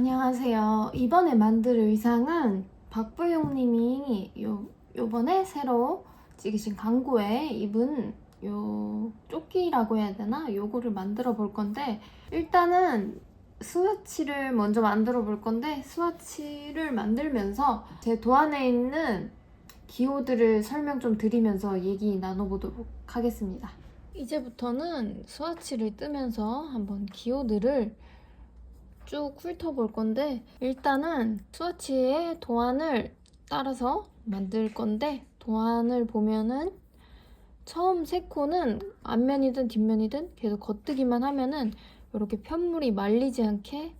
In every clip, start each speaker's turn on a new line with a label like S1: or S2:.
S1: 안녕하세요. 이번에 만들 의상은 박부용님이 요번에 새로 찍으신 광고에 입은 요 조끼라고 해야 되나? 요거를 만들어 볼 건데, 일단은 스와치를 먼저 만들어 볼 건데, 스와치를 만들면서 제 도안에 있는 기호들을 설명 좀 드리면서 얘기 나눠보도록 하겠습니다. 이제부터는 스와치를 뜨면서 한번 기호들을 쭉 훑어볼 건데, 일단은 스와치의 도안을 따라서 만들 건데, 도안을 보면은 처음 세 코는 앞면이든 뒷면이든 계속 겉뜨기만 하면은 이렇게 편물이 말리지 않게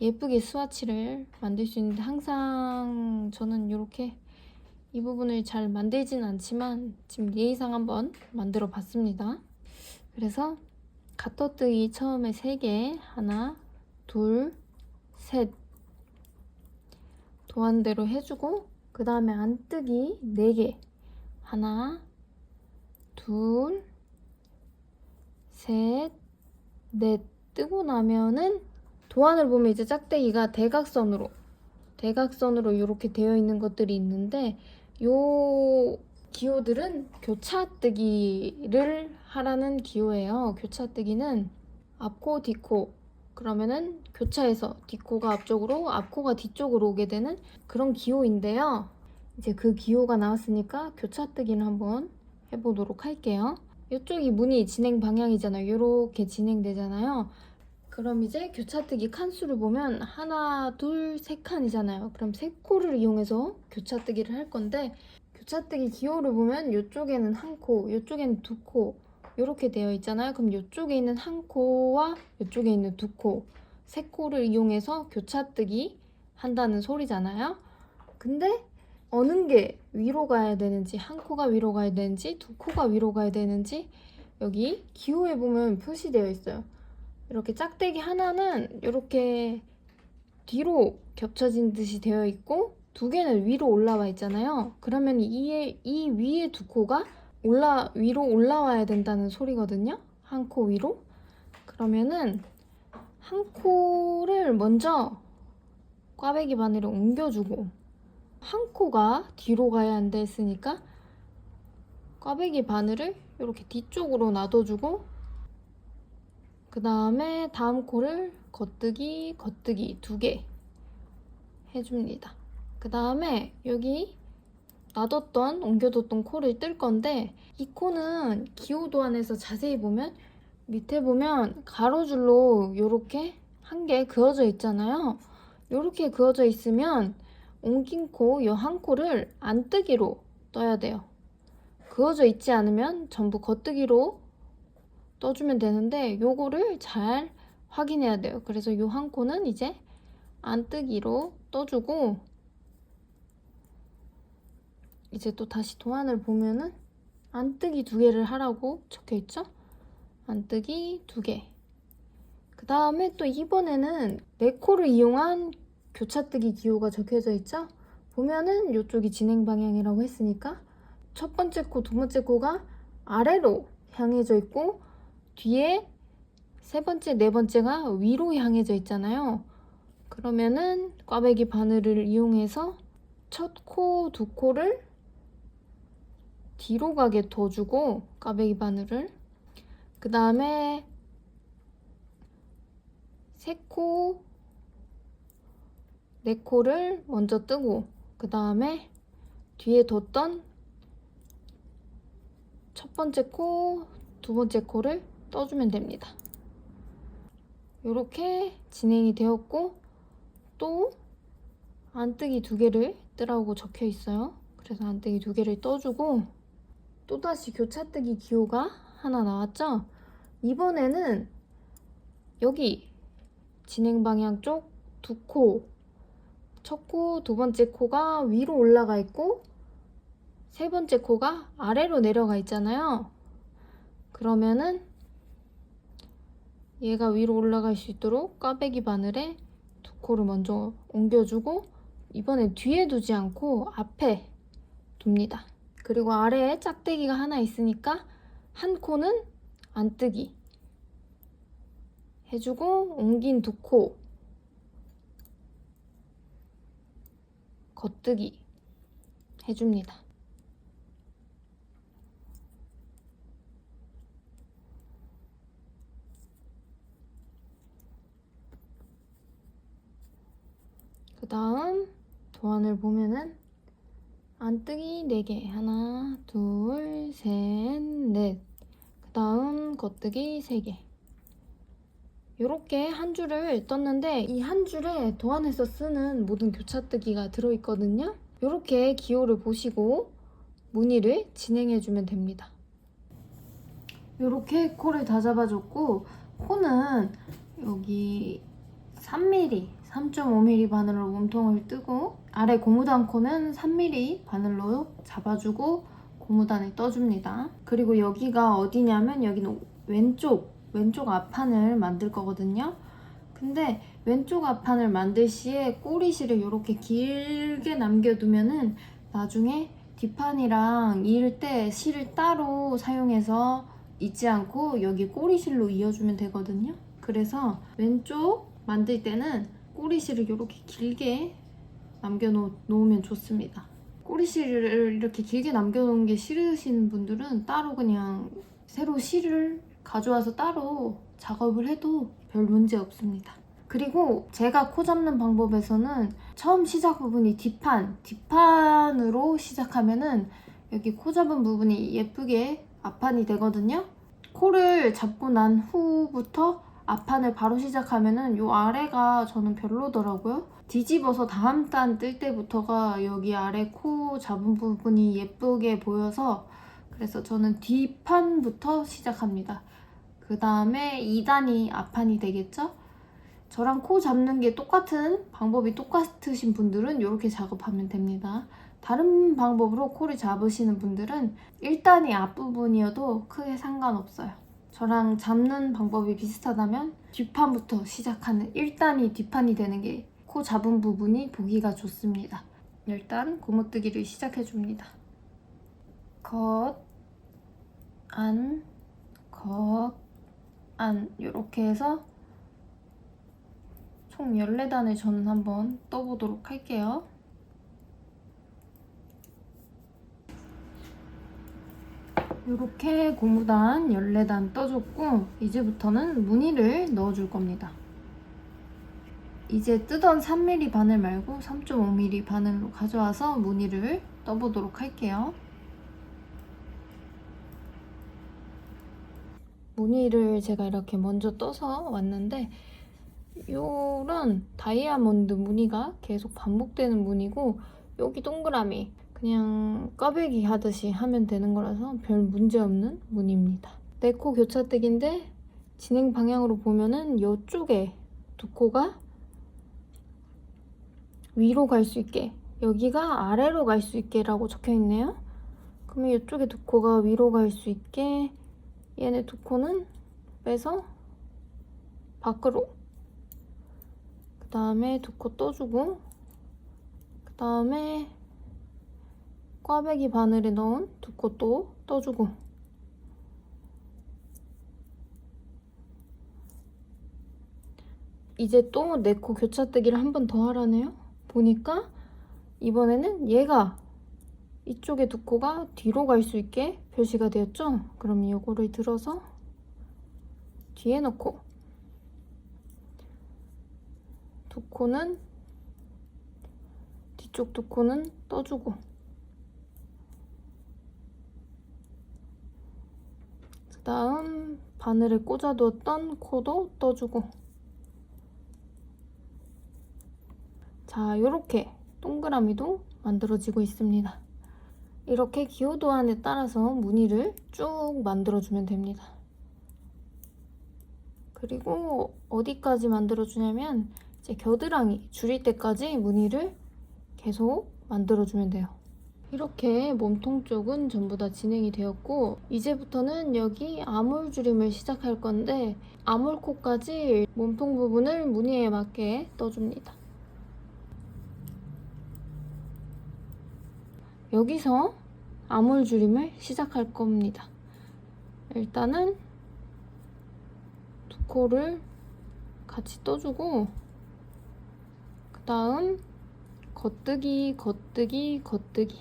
S1: 예쁘게 스와치를 만들 수 있는데, 항상 저는 이렇게 이 부분을 잘 만들진 않지만 지금 예의상 한번 만들어 봤습니다. 그래서 가떠뜨기 처음에 3개, 하나, 둘, 셋 도안대로 해주고, 그 다음에 안뜨기 4개, 하나, 둘, 셋, 넷 뜨고 나면은 도안을 보면 이제 짝대기가 대각선으로 이렇게 되어 있는 것들이 있는데, 요 기호들은 교차뜨기를 하라는 기호예요. 교차뜨기는 앞코, 뒷코, 그러면은 교차해서 뒷코가 앞쪽으로, 앞코가 뒤쪽으로 오게 되는 그런 기호인데요. 이제 그 기호가 나왔으니까 교차뜨기를 한번 해보도록 할게요. 이쪽이 무늬 진행 방향이잖아요. 이렇게 진행되잖아요. 그럼 이제 교차뜨기 칸수를 보면 하나, 둘, 3칸이잖아요. 그럼 3코를 이용해서 교차뜨기를 할 건데, 교차뜨기 기호를 보면 이쪽에는 1코, 이쪽에는 2코 이렇게 되어 있잖아요. 그럼 이쪽에 있는 1코와 이쪽에 있는 2코, 3코를 이용해서 교차뜨기 한다는 소리잖아요. 근데 어느 게 위로 가야 되는지, 1코가 위로 가야 되는지, 2코가 위로 가야 되는지 여기 기호에 보면 표시되어 있어요. 이렇게 짝대기 하나는 이렇게 뒤로 겹쳐진 듯이 되어 있고, 2개는 위로 올라와 있잖아요. 그러면 이 위에 2코가 위로 올라와야 된다는 소리거든요. 1코 위로. 그러면은 1코를 먼저 꽈배기 바늘을 옮겨주고, 1코가 뒤로 가야 한다 했으니까 꽈배기 바늘을 이렇게 뒤쪽으로 놔둬주고, 그 다음에 다음 코를 겉뜨기 2개 해줍니다. 그 다음에 여기 옮겨뒀던 코를 뜰 건데, 이 코는 기호 도안에서 자세히 보면 밑에 보면 가로줄로 이렇게 한 개 그어져 있잖아요. 이렇게 그어져 있으면 옮긴 코, 이 1코를 안뜨기로 떠야 돼요. 그어져 있지 않으면 전부 겉뜨기로 떠주면 되는데, 요거를 잘 확인해야 돼요. 그래서 요 1코는 이제 안뜨기로 떠주고, 이제 또 다시 도안을 보면은 안뜨기 2개를 하라고 적혀있죠? 안뜨기 2개. 그 다음에 또 이번에는 4코를 이용한 교차뜨기 기호가 적혀져 있죠? 보면은 이쪽이 진행 방향이라고 했으니까 첫 번째 코, 두 번째 코가 아래로 향해져 있고, 뒤에 세 번째, 네 번째가 위로 향해져 있잖아요. 그러면은 꽈배기 바늘을 이용해서 첫 코, 2코를 뒤로 가게 둬주고, 꽈배기 바늘을, 그 다음에 3코, 4코를 먼저 뜨고, 그 다음에 뒤에 뒀던 첫 번째 코, 두 번째 코를 떠주면 됩니다. 이렇게 진행이 되었고, 또 안뜨기 2개를 뜨라고 적혀 있어요. 그래서 안뜨기 2개를 떠주고, 또다시 교차뜨기 기호가 하나 나왔죠? 이번에는 여기 진행 방향 쪽 2코, 첫 코, 두 번째 코가 위로 올라가 있고, 세 번째 코가 아래로 내려가 있잖아요. 그러면은 얘가 위로 올라갈 수 있도록 꽈배기 바늘에 2코를 먼저 옮겨주고, 이번엔 뒤에 두지 않고 앞에 둡니다. 그리고 아래에 짝대기가 하나 있으니까 1코는 안뜨기 해주고, 옮긴 2코, 겉뜨기 해줍니다. 그 다음 도안을 보면은 안뜨기 4개, 하나, 둘, 셋, 넷. 그 다음 겉뜨기 3개. 이렇게 한 줄을 떴는데 이 한 줄에 도안에서 쓰는 모든 교차뜨기가 들어있거든요. 이렇게 기호를 보시고 무늬를 진행해주면 됩니다. 이렇게 코를 다 잡아줬고, 코는 여기 3mm, 3.5mm 바늘로 몸통을 뜨고, 아래 고무단 코는 3mm 바늘로 잡아주고 고무단을 떠줍니다. 그리고 여기가 어디냐면 여기는 왼쪽 앞판을 만들 거거든요. 근데 왼쪽 앞판을 만들 시에 꼬리실을 이렇게 길게 남겨두면은 나중에 뒷판이랑 이을 때 실을 따로 사용해서 잊지 않고 여기 꼬리실로 이어주면 되거든요. 그래서 왼쪽 만들 때는 꼬리실을 이렇게 길게 남겨놓으면 좋습니다. 꼬리실을 이렇게 길게 남겨놓은 게 싫으신 분들은 따로 그냥 새로 실을 가져와서 따로 작업을 해도 별 문제 없습니다. 그리고 제가 코 잡는 방법에서는 처음 시작 부분이 뒷판으로 시작하면은 여기 코 잡은 부분이 예쁘게 앞판이 되거든요. 코를 잡고 난 후부터 앞판을 바로 시작하면은 요 아래가 저는 별로더라고요. 뒤집어서 다음 단 뜰 때부터가 여기 아래 코 잡은 부분이 예쁘게 보여서, 그래서 저는 뒷판부터 시작합니다. 그 다음에 2단이 앞판이 되겠죠? 저랑 코 잡는 게 방법이 똑같으신 분들은 이렇게 작업하면 됩니다. 다른 방법으로 코를 잡으시는 분들은 1단이 앞부분이어도 크게 상관없어요. 저랑 잡는 방법이 비슷하다면 뒷판부터 시작하는 1단이 뒷판이 되는 게 코 잡은 부분이 보기가 좋습니다. 일단 고무뜨기를 시작해줍니다. 겉, 안, 겉, 안 이렇게 해서 총 14단을 저는 한번 떠보도록 할게요. 이렇게 고무단 14단 떠줬고, 이제부터는 무늬를 넣어줄 겁니다. 이제 뜨던 3mm 바늘 말고 3.5mm 바늘로 가져와서 무늬를 떠보도록 할게요. 무늬를 제가 이렇게 먼저 떠서 왔는데, 요런 다이아몬드 무늬가 계속 반복되는 무늬고, 여기 동그라미 그냥 꽈배기 하듯이 하면 되는 거라서 별 문제 없는 무늬입니다. 4코 교차뜨기인데 진행 방향으로 보면은 이쪽에 2코가 위로 갈 수 있게, 여기가 아래로 갈 수 있게 라고 적혀 있네요. 그러면 이쪽에 2코가 위로 갈 수 있게 얘네 2코는 빼서 밖으로, 그 다음에 2코 떠주고, 그 다음에 꽈배기 바늘에 넣은 2코 또 떠주고, 이제 또 4코 교차뜨기를 한 번 더 하라네요. 보니까 이번에는 얘가 이쪽에 2코가 뒤로 갈 수 있게 표시가 되었죠? 그럼 이거를 들어서 뒤에 넣고, 2코는 뒤쪽 2코는 떠주고, 그 다음 바늘에 꽂아두었던 코도 떠주고. 자, 이렇게 동그라미도 만들어지고 있습니다. 이렇게 기호도안에 따라서 무늬를 쭉 만들어주면 됩니다. 그리고 어디까지 만들어주냐면 이제 겨드랑이 줄일 때까지 무늬를 계속 만들어주면 돼요. 이렇게 몸통 쪽은 전부 다 진행이 되었고, 이제부터는 여기 아몰줄임을 시작할 건데, 아몰코까지 몸통 부분을 무늬에 맞게 떠줍니다. 여기서 아몰줄임을 시작할 겁니다. 일단은 2코를 같이 떠주고, 그 다음 겉뜨기, 겉뜨기, 겉뜨기.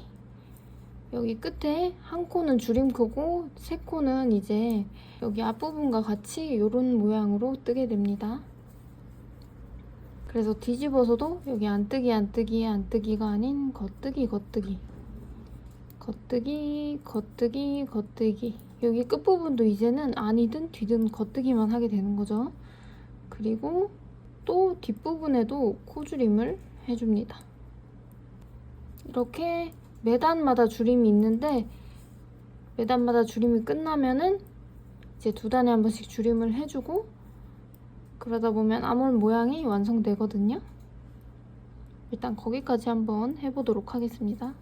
S1: 여기 끝에 한 코는 줄임 크고 세 코는 이제 여기 앞부분과 같이 이런 모양으로 뜨게 됩니다. 그래서 뒤집어서도 여기 안뜨기, 안뜨기, 안뜨기가 아닌 겉뜨기, 겉뜨기. 겉뜨기, 겉뜨기, 겉뜨기. 여기 끝부분도 이제는 안이든 뒤든 겉뜨기만 하게 되는 거죠. 그리고 또 뒷부분에도 코줄임을 해줍니다. 이렇게 매단마다 줄임이 있는데 매단마다 줄임이 끝나면은 이제 두 단에 한 번씩 줄임을 해주고 그러다 보면 아몰 모양이 완성되거든요. 일단 거기까지 한번 해보도록 하겠습니다.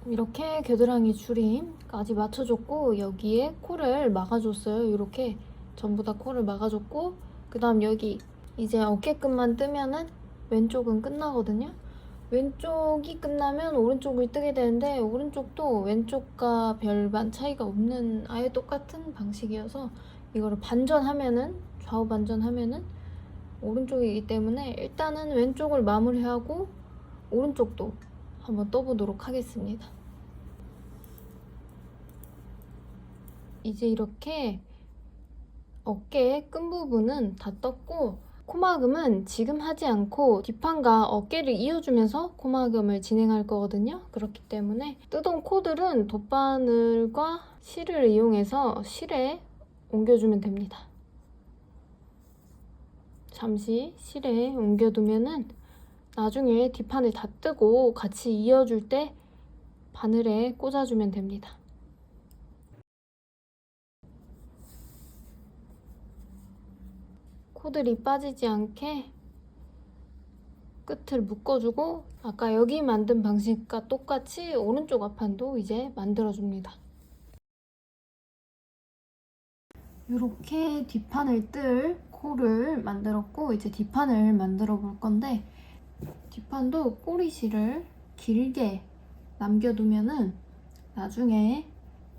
S1: 이렇게 겨드랑이 줄임까지 맞춰줬고 여기에 코를 막아줬어요. 이렇게 전부 다 코를 막아줬고 그 다음 여기 이제 어깨끝만 뜨면은 왼쪽은 끝나거든요. 왼쪽이 끝나면 오른쪽을 뜨게 되는데 오른쪽도 왼쪽과 별반 차이가 없는 아예 똑같은 방식이어서 이거를 반전하면은 좌우 반전하면은 오른쪽이기 때문에 일단은 왼쪽을 마무리하고 오른쪽도 한번 떠보도록 하겠습니다. 이제 이렇게 어깨의 끝부분은 다 떴고 코막음은 지금 하지 않고 뒷판과 어깨를 이어주면서 코막음을 진행할 거거든요. 그렇기 때문에 뜨던 코들은 돗바늘과 실을 이용해서 실에 옮겨주면 됩니다. 잠시 실에 옮겨두면은 나중에 뒷판을 다 뜨고 같이 이어줄 때 바늘에 꽂아주면 됩니다. 코들이 빠지지 않게 끝을 묶어주고 아까 여기 만든 방식과 똑같이 오른쪽 앞판도 이제 만들어줍니다. 이렇게 뒷판을 뜰 코를 만들었고 이제 뒷판을 만들어 볼 건데 뒷판도 꼬리실을 길게 남겨두면은 나중에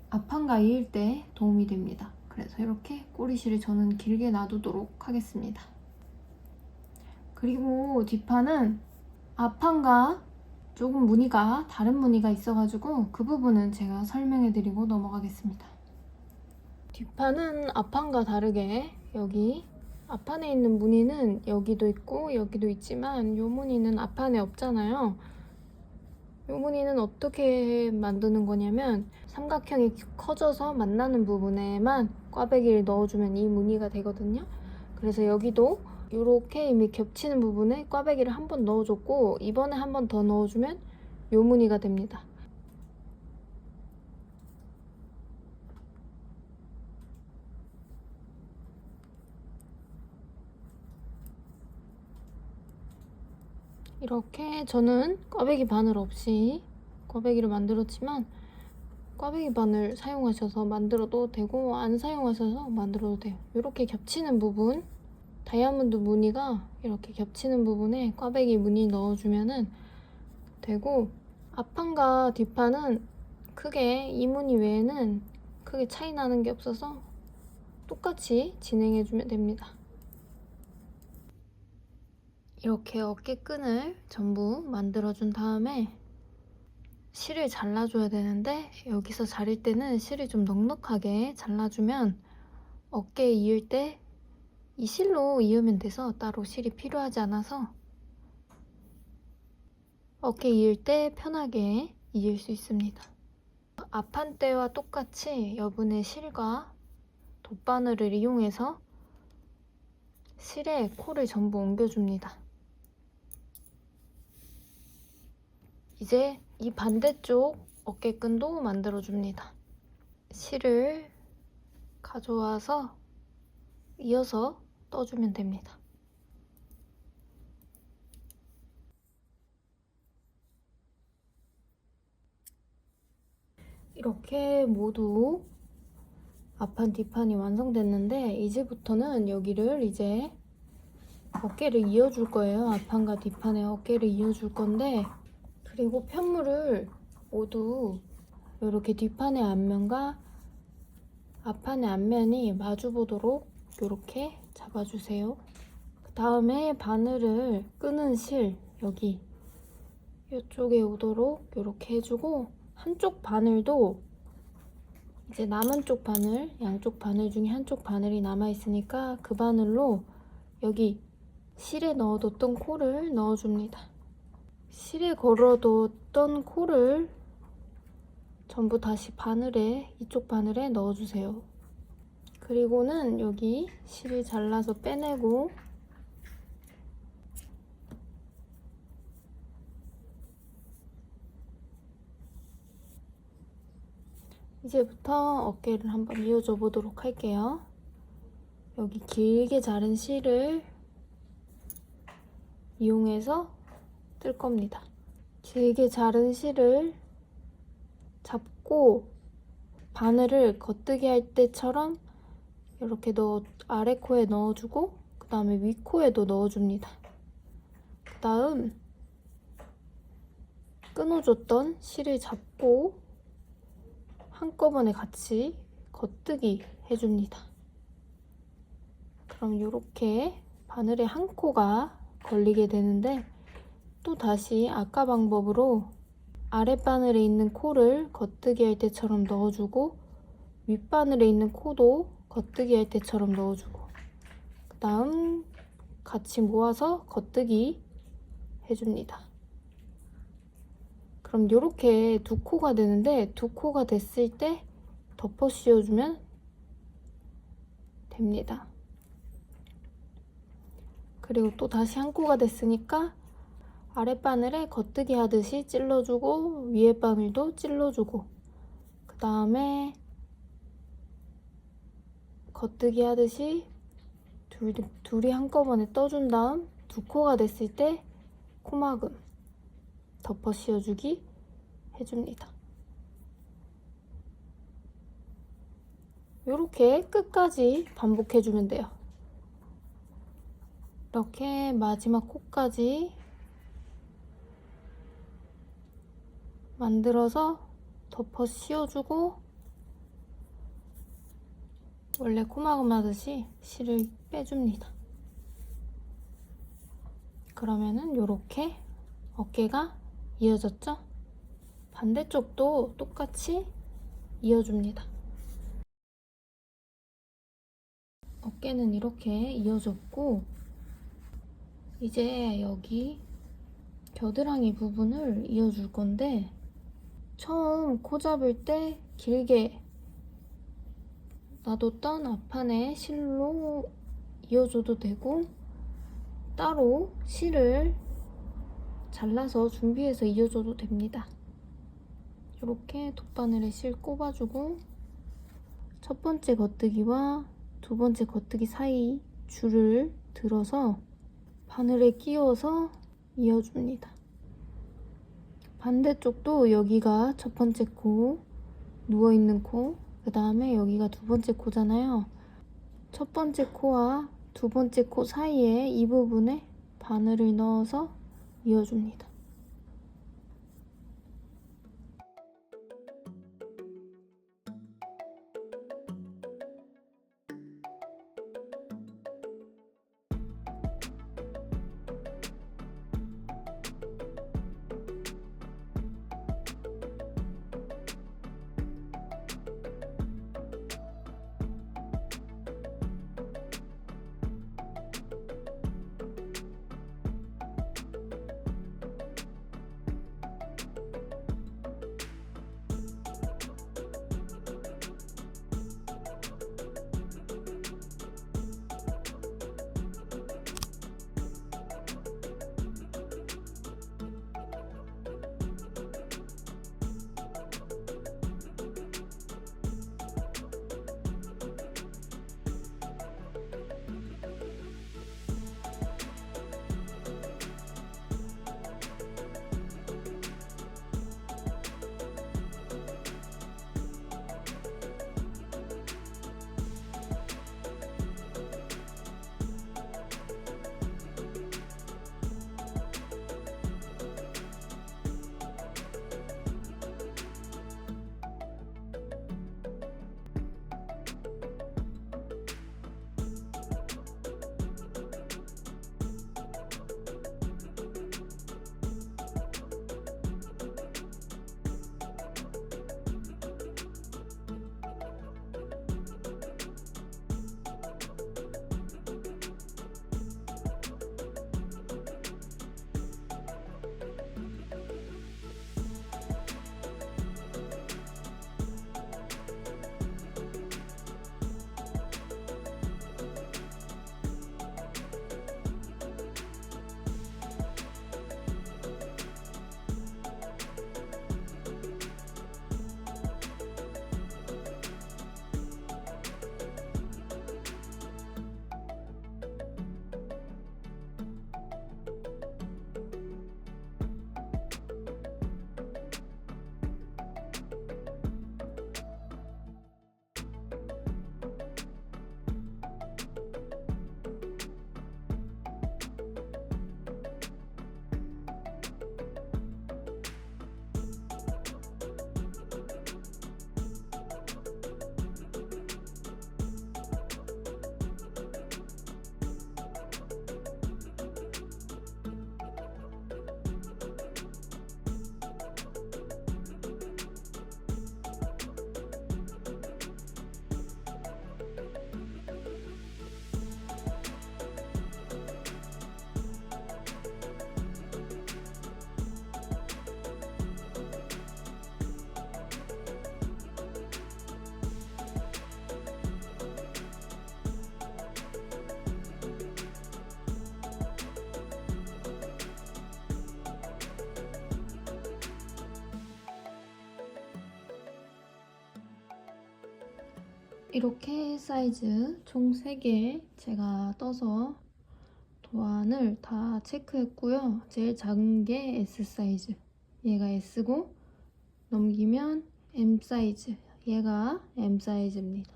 S1: 앞판과 이을 때 도움이 됩니다. 그래서 이렇게 꼬리실을 저는 길게 놔두도록 하겠습니다. 그리고 뒷판은 앞판과 조금 무늬가 다른 무늬가 있어가지고 그 부분은 제가 설명해드리고 넘어가겠습니다. 뒷판은 앞판과 다르게 여기 앞판에 있는 무늬는 여기도 있고 여기도 있지만 이 무늬는 앞판에 없잖아요. 이 무늬는 어떻게 만드는 거냐면 삼각형이 커져서 만나는 부분에만 꽈배기를 넣어주면 이 무늬가 되거든요. 그래서 여기도 이렇게 이미 겹치는 부분에 꽈배기를 한 번 넣어줬고 이번에 한 번 더 넣어주면 이 무늬가 됩니다. 이렇게 저는 꽈배기 바늘 없이 꽈배기를 만들었지만 꽈배기 바늘 사용하셔서 만들어도 되고 안 사용하셔서 만들어도 돼요. 이렇게 겹치는 부분 다이아몬드 무늬가 이렇게 겹치는 부분에 꽈배기 무늬 넣어주면 되고 앞판과 뒷판은 크게 이 무늬 외에는 크게 차이 나는 게 없어서 똑같이 진행해주면 됩니다. 이렇게 어깨끈을 전부 만들어준 다음에 실을 잘라줘야 되는데 여기서 자를 때는 실을 좀 넉넉하게 잘라주면 어깨에 이을 때 이 실로 이으면 돼서 따로 실이 필요하지 않아서 어깨 이을 때 편하게 이을 수 있습니다. 앞판 때와 똑같이 여분의 실과 돗바늘을 이용해서 실에 코를 전부 옮겨줍니다. 이제 이 반대쪽 어깨끈도 만들어줍니다. 실을 가져와서 이어서 떠주면 됩니다. 이렇게 모두 앞판 뒷판이 완성됐는데 이제부터는 여기를 이제 어깨를 이어줄 거예요. 앞판과 뒷판의 어깨를 이어줄 건데 그리고 편물을 모두 이렇게 뒷판의 앞면과 앞판의 앞면이 마주보도록 이렇게 잡아주세요. 그 다음에 바늘을 끄는 실 여기 이쪽에 오도록 이렇게 해주고, 한쪽 바늘도 이제 남은 쪽 바늘, 양쪽 바늘 중에 한쪽 바늘이 남아있으니까 그 바늘로 여기 실에 넣어뒀던 코를 넣어줍니다. 실에 걸어뒀던 코를 전부 다시 바늘에, 이쪽 바늘에 넣어주세요. 그리고는 여기 실을 잘라서 빼내고, 이제부터 어깨를 한번 이어줘 보도록 할게요. 여기 길게 자른 실을 이용해서 뜰 겁니다. 길게 자른 실을 잡고 바늘을 겉뜨기 할 때처럼 이렇게 아래 코에 넣어주고, 그 다음에 위 코에도 넣어줍니다. 그 다음 끊어줬던 실을 잡고 한꺼번에 같이 겉뜨기 해줍니다. 그럼 이렇게 바늘에 한 코가 걸리게 되는데, 또 다시 아까 방법으로 아랫바늘에 있는 코를 겉뜨기 할 때처럼 넣어주고, 윗바늘에 있는 코도 겉뜨기 할 때처럼 넣어주고, 그 다음 같이 모아서 겉뜨기 해줍니다. 그럼 이렇게 두 코가 되는데, 두 코가 됐을 때 덮어 씌워주면 됩니다. 그리고 또 다시 한 코가 됐으니까 아랫바늘에 겉뜨기 하듯이 찔러주고, 위에 바늘도 찔러주고, 그 다음에 겉뜨기 하듯이 둘이 한꺼번에 떠준 다음 두 코가 됐을 때 코막음 덮어 씌워주기 해줍니다. 이렇게 끝까지 반복해주면 돼요. 이렇게 마지막 코까지 만들어서 덮어 씌워주고, 원래 코막음 하듯이 실을 빼줍니다. 그러면은 이렇게 어깨가 이어졌죠? 반대쪽도 똑같이 이어줍니다. 어깨는 이렇게 이어졌고, 이제 여기 겨드랑이 부분을 이어줄 건데, 처음 코 잡을 때 길게 놔뒀던 앞판에 실로 이어줘도 되고, 따로 실을 잘라서 준비해서 이어줘도 됩니다. 이렇게 돗바늘에 실 꼽아주고, 첫 번째 겉뜨기와 두 번째 겉뜨기 사이 줄을 들어서 바늘에 끼워서 이어줍니다. 반대쪽도 여기가 첫 번째 코, 누워있는 코, 그 다음에 여기가 두 번째 코잖아요. 첫 번째 코와 두 번째 코 사이에 이 부분에 바늘을 넣어서 이어줍니다. 이렇게 사이즈 총 3개 제가 떠서 도안을 다 체크했고요. 제일 작은 게 S 사이즈, 얘가 S고 넘기면 M 사이즈, 얘가 M 사이즈입니다.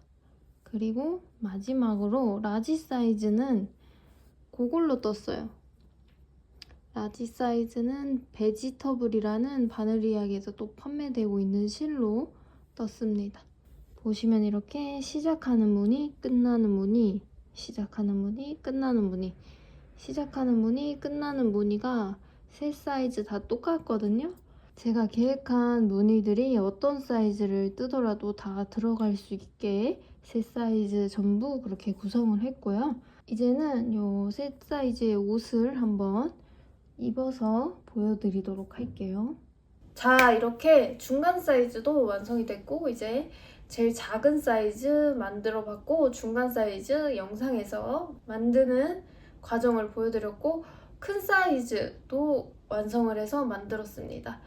S1: 그리고 마지막으로 라지 사이즈는 그걸로 떴어요. 라지 사이즈는 베지터블이라는 바느리약에서 또 판매되고 있는 실로 떴습니다. 보시면 이렇게 시작하는 무늬, 끝나는 무늬, 시작하는 무늬, 끝나는 무늬, 시작하는 무늬, 끝나는 무늬가 세 사이즈 다 똑같거든요. 제가 계획한 무늬들이 어떤 사이즈를 뜨더라도 다 들어갈 수 있게 세 사이즈 전부 그렇게 구성을 했고요. 이제는 요 세 사이즈의 옷을 한번 입어서 보여드리도록 할게요. 자, 이렇게 중간 사이즈도 완성이 됐고 이제 제일 작은 사이즈 만들어 봤고 중간 사이즈 영상에서 만드는 과정을 보여드렸고 큰 사이즈도 완성을 해서 만들었습니다.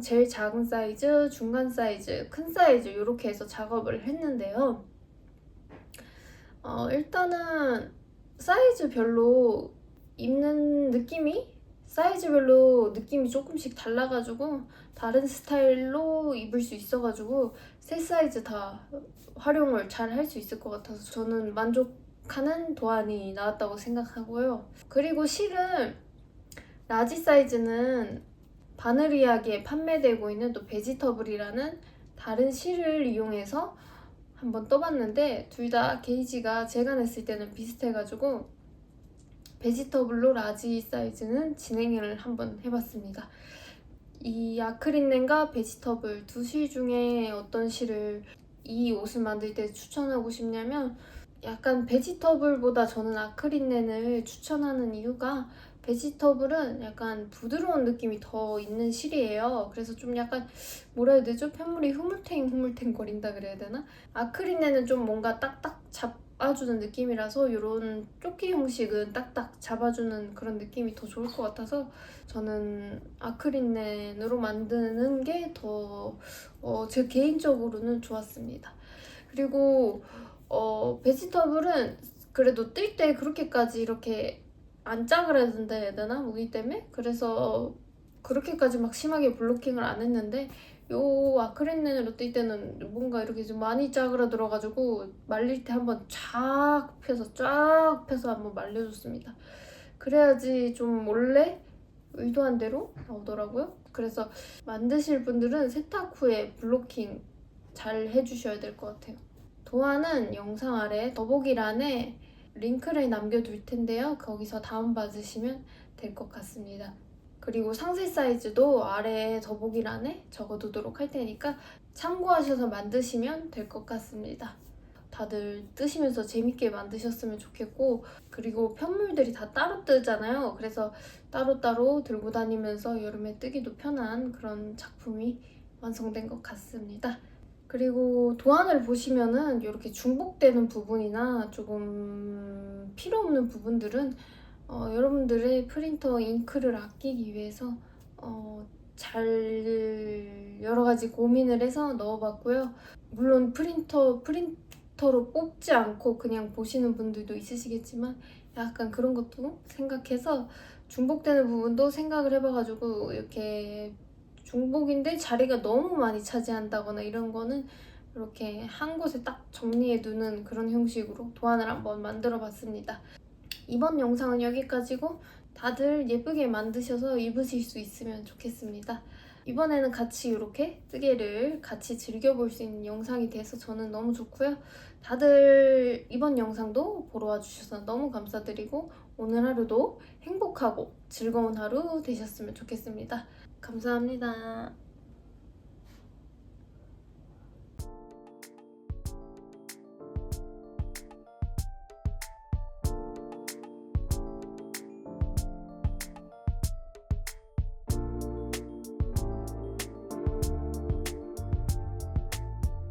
S1: 제일 작은 사이즈, 중간 사이즈, 큰 사이즈 이렇게 해서 작업을 했는데요. 일단은 사이즈별로 입는 사이즈별로 느낌이 조금씩 달라가지고 다른 스타일로 입을 수 있어가지고 세 사이즈 다 활용을 잘 할 수 있을 것 같아서 저는 만족하는 도안이 나왔다고 생각하고요. 그리고 실은 라지 사이즈는 바느리약에 판매되고 있는 또 베지터블이라는 다른 실을 이용해서 한번 떠봤는데 둘 다 게이지가 제가 냈을 때는 비슷해가지고 베지터블로 라지 사이즈는 진행을 한번 해봤습니다. 이 아크릴렌과 베지터블 두 실 중에 어떤 실을 이 옷을 만들 때 추천하고 싶냐면 약간 베지터블보다 저는 아크릴렌을 추천하는 이유가 베지터블은 약간 부드러운 느낌이 더 있는 실이에요. 그래서 좀 약간 뭐라 해야 되죠? 편물이 흐물탱 거린다 그래야 되나? 아크릴렌은 좀 뭔가 딱딱 잡아주는 느낌이라서 이런 조끼 형식은 딱딱 잡아주는 그런 느낌이 더 좋을 것 같아서 저는 아크릴렌으로 만드는 게 더 제 개인적으로는 좋았습니다. 그리고 베지터블은 그래도 뜰 때 그렇게까지 이렇게 안 짜그라든다 해야 되나? 무기 때문에? 그래서 그렇게까지 막 심하게 블로킹을 안 했는데 요 아크릴렌으로 뜰 때는 뭔가 이렇게 좀 많이 짜그라들어가지고 말릴 때 한번 쫙 펴서 한번 말려줬습니다. 그래야지 좀 원래 의도한 대로 나오더라고요. 그래서 만드실 분들은 세탁 후에 블로킹 잘 해주셔야 될 것 같아요. 도안은 영상 아래 더보기란에 링크를 남겨둘 텐데요. 거기서 다운받으시면 될 것 같습니다. 그리고 상세 사이즈도 아래 더보기란에 적어두도록 할 테니까 참고하셔서 만드시면 될 것 같습니다. 다들 뜨시면서 재밌게 만드셨으면 좋겠고 그리고 편물들이 다 따로 뜨잖아요. 그래서 따로따로 들고 다니면서 여름에 뜨기도 편한 그런 작품이 완성된 것 같습니다. 그리고 도안을 보시면은 이렇게 중복되는 부분이나 조금 필요 없는 부분들은 여러분들의 프린터 잉크를 아끼기 위해서 잘 여러 가지 고민을 해서 넣어봤고요. 물론 프린터로 뽑지 않고 그냥 보시는 분들도 있으시겠지만 약간 그런 것도 생각해서 중복되는 부분도 생각을 해봐가지고 이렇게 중복인데 자리가 너무 많이 차지한다거나 이런 거는 이렇게 한 곳에 딱 정리해 두는 그런 형식으로 도안을 한번 만들어 봤습니다. 이번 영상은 여기까지고 다들 예쁘게 만드셔서 입으실 수 있으면 좋겠습니다. 이번에는 같이 이렇게 뜨개를 같이 즐겨볼 수 있는 영상이 돼서 저는 너무 좋고요. 다들 이번 영상도 보러 와주셔서 너무 감사드리고 오늘 하루도 행복하고 즐거운 하루 되셨으면 좋겠습니다. 감사합니다.